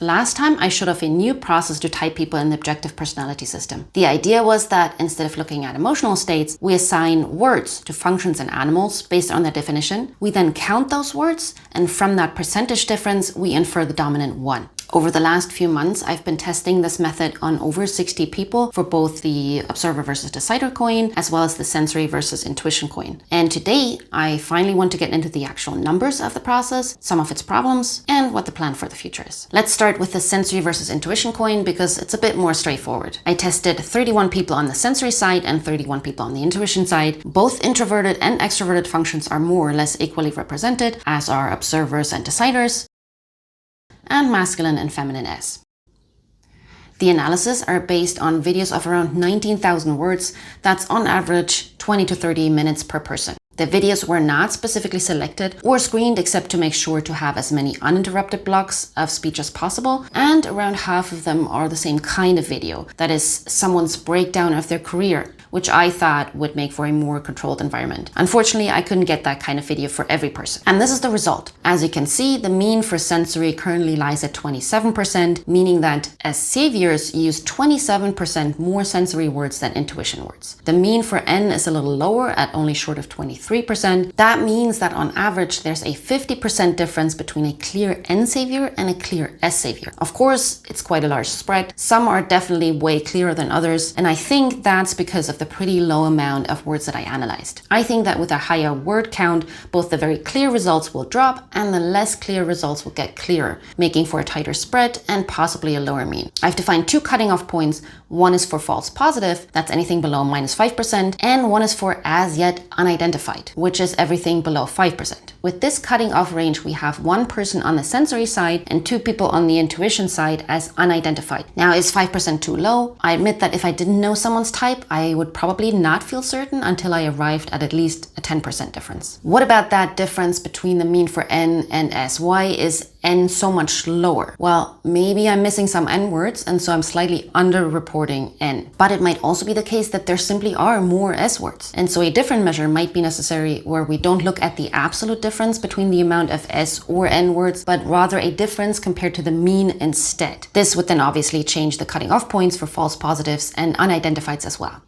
Last time I showed off a new process to type people in the objective personality system. The idea was that instead of looking at emotional states, we assign words to functions in animals based on their definition. We then count those words, and from that percentage difference, we infer the dominant one. Over the last few months, I've been testing this method on over 60 people for both the observer versus decider coin, as well as the sensory versus intuition coin. And today, I finally want to get into the actual numbers of the process, some of its problems, and what the plan for the future is. Let's start with the sensory versus intuition coin because it's a bit more straightforward. I tested 31 people on the sensory side and 31 people on the intuition side. Both introverted and extroverted functions are more or less equally represented, as are observers and deciders, and masculine and feminine S. The analysis are based on videos of around 19,000 words. That's on average 20 to 30 minutes per person. The videos were not specifically selected or screened except to make sure to have as many uninterrupted blocks of speech as possible, and around half of them are the same kind of video, that is someone's breakdown of their career, which I thought would make for a more controlled environment. Unfortunately, I couldn't get that kind of video for every person. And this is the result. As you can see, the mean for sensory currently lies at 27%, meaning that as saviors use 27% more sensory words than intuition words. The mean for N is a little lower at only short of 23%. That means that on average, there's a 50% difference between a clear N savior and a clear S savior. Of course, it's quite a large spread. Some are definitely way clearer than others, and I think that's because of the pretty low amount of words that I analyzed. I think that with a higher word count, both the very clear results will drop and the less clear results will get clearer, making for a tighter spread and possibly a lower mean. I've defined two cutting off points. One is for false positive, that's anything below -5%, and one is for as yet unidentified, which is everything below 5%. With this cutting off range, we have one person on the sensory side and two people on the intuition side as unidentified. Now, is 5% too low? I admit that if I didn't know someone's type, I would probably not feel certain until I arrived at least a 10% difference. What about that difference between the mean for N and S? Why is N so much lower? Well, maybe I'm missing some N words and so I'm slightly underreporting N. But it might also be the case that there simply are more S words. And so a different measure might be necessary where we don't look at the absolute difference between the amount of S or N words, but rather a difference compared to the mean instead. This would then obviously change the cutting off points for false positives and unidentifieds as well.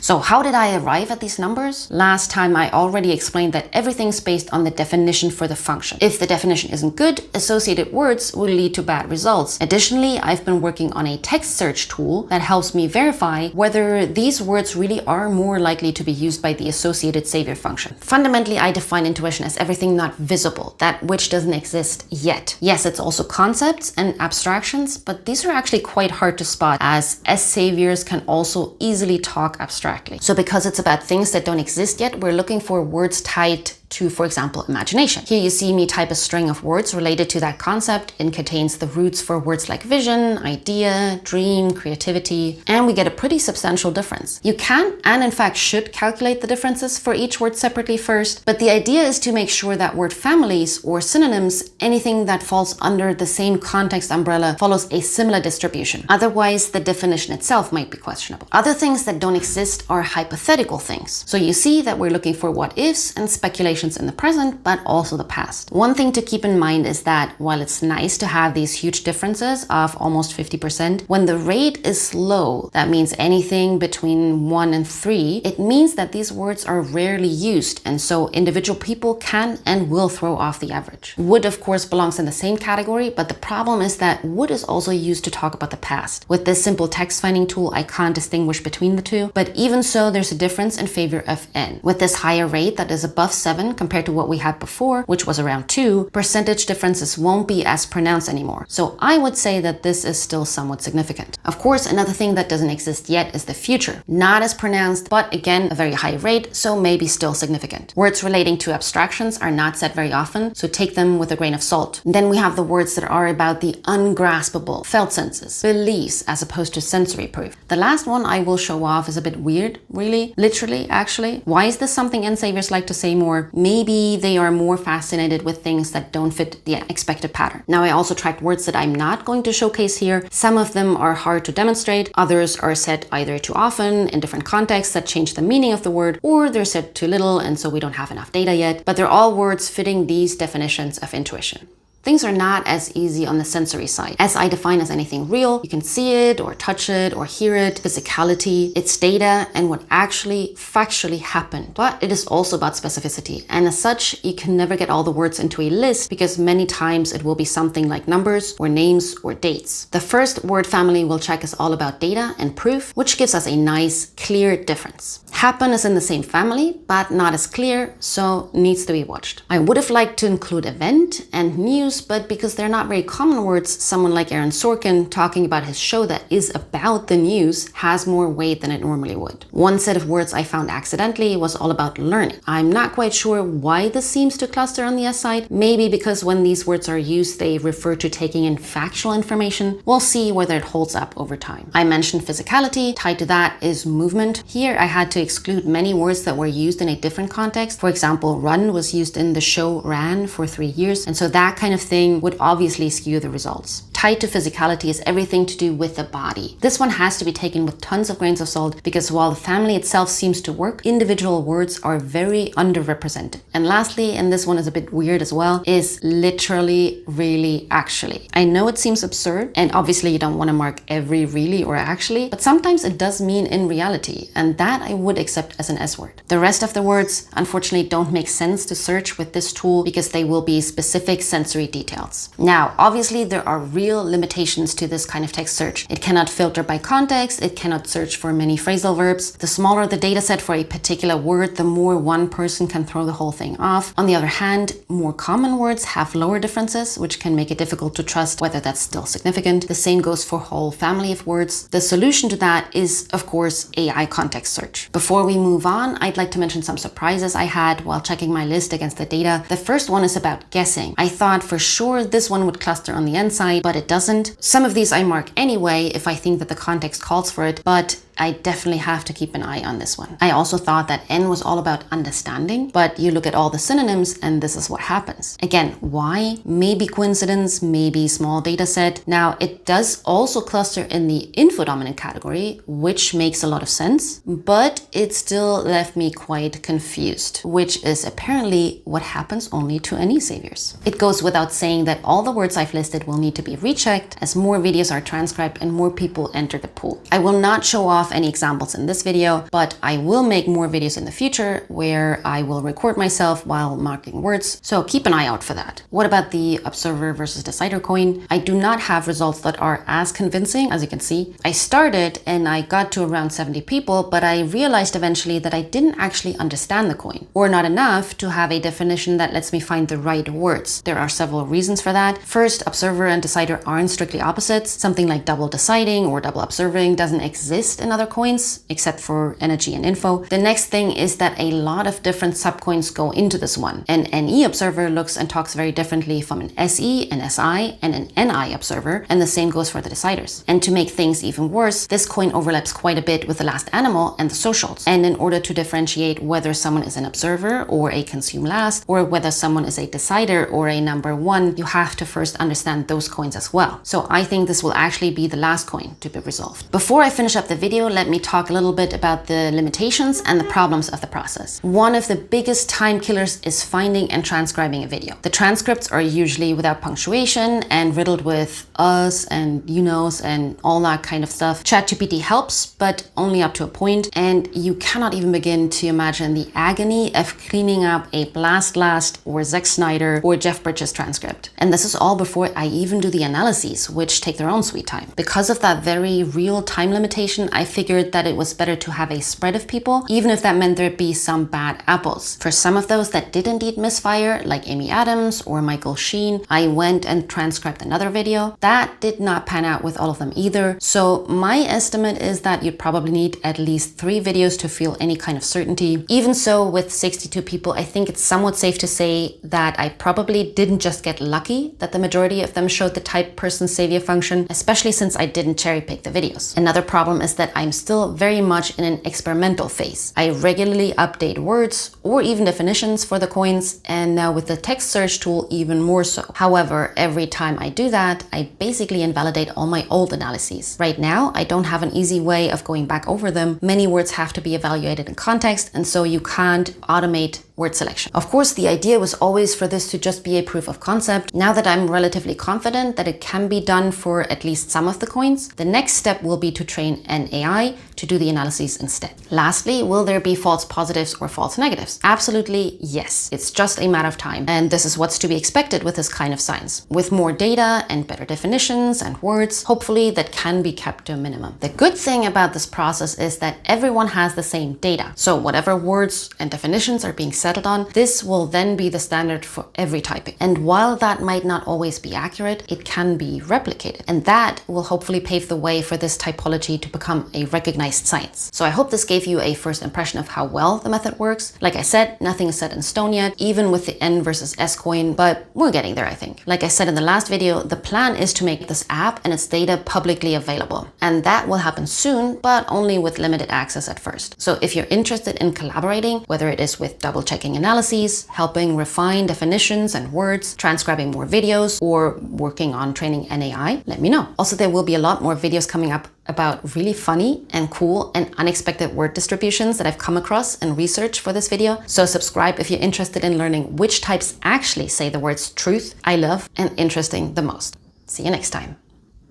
So how did I arrive at these numbers? Last time I already explained that everything's based on the definition for the function. If the definition isn't good, associated words will lead to bad results. Additionally, I've been working on a text search tool that helps me verify whether these words really are more likely to be used by the associated savior function. Fundamentally, I define intuition as everything not visible, that which doesn't exist yet. Yes, it's also concepts and abstractions, but these are actually quite hard to spot as S saviors can also easily talk abstractly. So because it's about things that don't exist yet, we're looking for words tied to, for example, imagination. Here you see me type a string of words related to that concept. It contains the roots for words like vision, idea, dream, creativity, and we get a pretty substantial difference. You can, and in fact should, calculate the differences for each word separately first, but the idea is to make sure that word families or synonyms, anything that falls under the same context umbrella, follows a similar distribution. Otherwise, the definition itself might be questionable. Other things that don't exist are hypothetical things. So you see that we're looking for what ifs and speculation in the present, but also the past. One thing to keep in mind is that while it's nice to have these huge differences of almost 50%, when the rate is low, that means anything between 1 and 3, it means that these words are rarely used, and so individual people can and will throw off the average. Would, of course, belongs in the same category, but the problem is that would is also used to talk about the past. With this simple text finding tool, I can't distinguish between the two, but even so, there's a difference in favor of N. With this higher rate that is above 7 compared to what we had before, which was around 2, percentage differences won't be as pronounced anymore. So I would say that this is still somewhat significant. Of course, another thing that doesn't exist yet is the future. Not as pronounced, but again, a very high rate, so maybe still significant. Words relating to abstractions are not said very often, so take them with a grain of salt. Then we have the words that are about the ungraspable, felt senses, beliefs, as opposed to sensory proof. The last one I will show off is a bit weird, really, literally, actually. Why is this something N saviors like to say more? Maybe they are more fascinated with things that don't fit the expected pattern. Now, I also tracked words that I'm not going to showcase here. Some of them are hard to demonstrate. Others are said either too often in different contexts that change the meaning of the word, or they're said too little and so we don't have enough data yet. But they're all words fitting these definitions of intuition. Things are not as easy on the sensory side. SI defined as anything real. You can see it or touch it or hear it, physicality, its data, and what actually factually happened. But it is also about specificity. And as such, you can never get all the words into a list because many times it will be something like numbers or names or dates. The first word family we'll check is all about data and proof, which gives us a nice, clear difference. Happen is in the same family, but not as clear, so needs to be watched. I would have liked to include event and news, but because they're not very common words, someone like Aaron Sorkin talking about his show that is about the news has more weight than it normally would. One set of words I found accidentally was all about learning. I'm not quite sure why this seems to cluster on the S side. Maybe because when these words are used, they refer to taking in factual information. We'll see whether it holds up over time. I mentioned physicality. Tied to that is movement. Here I had to exclude many words that were used in a different context. For example, run was used in the show Ran for 3 years, and so that kind of thing would obviously skew the results. Tied to physicality is everything to do with the body. This one has to be taken with tons of grains of salt because while the family itself seems to work, individual words are very underrepresented. And lastly, and this one is a bit weird as well, is literally, really, actually. I know it seems absurd, and obviously you don't want to mark every really or actually, but sometimes it does mean in reality, and that I would accept as an S word. The rest of the words, unfortunately, don't make sense to search with this tool because they will be specific sensory details. Now, obviously, there are real limitations to this kind of text search. It cannot filter by context, it cannot search for many phrasal verbs. The smaller the data set for a particular word, the more one person can throw the whole thing off. On the other hand, more common words have lower differences, which can make it difficult to trust whether that's still significant. The same goes for whole family of words. The solution to that is, of course, AI context search. Before we move on, I'd like to mention some surprises I had while checking my list against the data. The first one is about guessing. I thought for sure this one would cluster on the N side, but it doesn't. Some of these I mark anyway if I think that the context calls for it, but I definitely have to keep an eye on this one. I also thought that N was all about understanding, but you look at all the synonyms and this is what happens. Again, why? Maybe coincidence, maybe small data set. Now, it does also cluster in the info dominant category, which makes a lot of sense, but it still left me quite confused, which is apparently what happens only to any saviors. It goes without saying that all the words I've listed will need to be rechecked as more videos are transcribed and more people enter the pool. I will not show off any examples in this video, but I will make more videos in the future where I will record myself while marking words, so keep an eye out for that. What about the observer versus decider coin? I do not have results that are as convincing as you can see. I started and I got to around 70 people, but I realized eventually that I didn't actually understand the coin, or not enough to have a definition that lets me find the right words. There are several reasons for that. First, observer and decider aren't strictly opposites. Something like double deciding or double observing doesn't exist in other coins, except for energy and info. The next thing is that a lot of different subcoins go into this one. An NE observer looks and talks very differently from an SE, an SI, and an NI observer, and the same goes for the deciders. And to make things even worse, this coin overlaps quite a bit with the last animal and the socials. And in order to differentiate whether someone is an observer or a consume last, or whether someone is a decider or a number one, you have to first understand those coins as well. So I think this will actually be the last coin to be resolved. Before I finish up the video, let me talk a little bit about the limitations and the problems of the process. One of the biggest time killers is finding and transcribing a video. The transcripts are usually without punctuation and riddled with us and you knows and all that kind of stuff. ChatGPT helps, but only up to a point, and you cannot even begin to imagine the agony of cleaning up a Blast Last or Zack Snyder or Jeff Bridges transcript. And this is all before I even do the analyses, which take their own sweet time. Because of that very real time limitation, I figured that it was better to have a spread of people, even if that meant there'd be some bad apples. For some of those that did indeed misfire, like Amy Adams or Michael Sheen, I went and transcribed another video. That did not pan out with all of them either. So my estimate is that you'd probably need at least 3 videos to feel any kind of certainty. Even so, with 62 people, I think it's somewhat safe to say that I probably didn't just get lucky that the majority of them showed the type person savior function, especially since I didn't cherry pick the videos. Another problem is that I'm still very much in an experimental phase. I regularly update words or even definitions for the coins, and now with the text search tool even more so. However, every time I do that, I basically invalidate all my old analyses. Right now, I don't have an easy way of going back over them. Many words have to be evaluated in context, and so you can't automate word selection. Of course, the idea was always for this to just be a proof of concept. Now that I'm relatively confident that it can be done for at least some of the coins, the next step will be to train an AI to do the analyses instead. Lastly, will there be false positives or false negatives? Absolutely yes. It's just a matter of time. And this is what's to be expected with this kind of science. With more data and better definitions and words, hopefully that can be kept to a minimum. The good thing about this process is that everyone has the same data. So whatever words and definitions are being settled on, this will then be the standard for every typing. And while that might not always be accurate, it can be replicated. And that will hopefully pave the way for this typology to become a recognized science. So I hope this gave you a first impression of how well the method works. Like I said, nothing is set in stone yet, even with the N versus S coin, but we're getting there, I think. Like I said in the last video, the plan is to make this app and its data publicly available. And that will happen soon, but only with limited access at first. So if you're interested in collaborating, whether it is with double-checking analyses, helping refine definitions and words, transcribing more videos, or working on training an AI, let me know. Also, there will be a lot more videos coming up about really funny and cool and unexpected word distributions that I've come across and researched for this video. So subscribe if you're interested in learning which types actually say the words truth, I love, and interesting the most. See you next time.